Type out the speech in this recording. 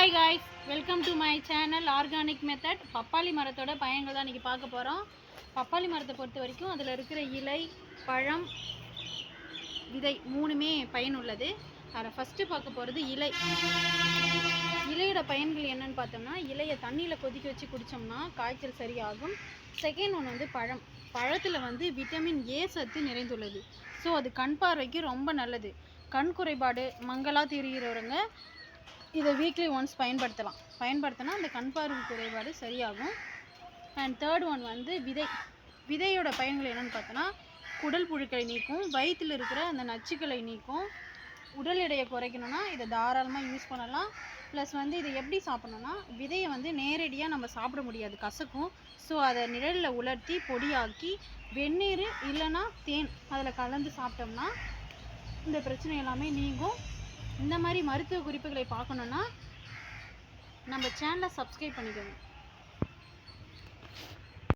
Hi guys, welcome to my channel organic method. பப்பாளி மரத்தோட பயன்கள் தான் இன்றைக்கி பார்க்க போகிறோம். பப்பாளி மரத்தை பொறுத்த வரைக்கும் அதில் இருக்கிற இலை, பழம், விதை மூணுமே பயனுள்ளது. அதில் ஃபஸ்ட்டு பார்க்க போகிறது இலை. இலையோட பயன்கள் என்னென்னு பார்த்தோம்னா, இலையை தண்ணியில் கொதிக்க வச்சு குடித்தோம்னா காய்ச்சல் சரியாகும். செகண்ட் ஒன்று வந்து பழம். பழத்தில் வந்து விட்டமின் ஏ சத்து நிறைந்துள்ளது. ஸோ அது கண் பார்வைக்கு ரொம்ப நல்லது. கண் குறைபாடு மங்கலாக தெரிகிறவங்க இதை வீக்லி ஒன்ஸ் பயன்படுத்தினா அந்த கண் பார்வை குறைபாடு சரியாகும். அண்ட் தேர்ட் ஒன் வந்து விதை. விதையோட பயன்கள் என்னென்னு பார்த்தோன்னா, குடல் புழுக்களை நீக்கும், வயிற்றில் இருக்கிற அந்த நச்சுக்களை நீக்கும். உடல் எடையை குறைக்கணும்னா இதை தாராளமாக யூஸ் பண்ணலாம். ப்ளஸ் வந்து இதை எப்படி சாப்பிட்ணுன்னா, விதையை வந்து நேரடியாக நம்ம சாப்பிட முடியாது, கசக்கும். ஸோ அதை நிழலில் உலர்த்தி பொடியாக்கி வெந்நீர் இல்லைன்னா தேன் அதில் கலந்து சாப்பிட்டோம்னா இந்த பிரச்சனை எல்லாமே நீங்கும். இந்த மாதிரி மருத்துவ குறிப்புகளை பார்க்கணுன்னா நம்ம சேனலை சப்ஸ்கிரைப் பண்ணிக்கோங்க.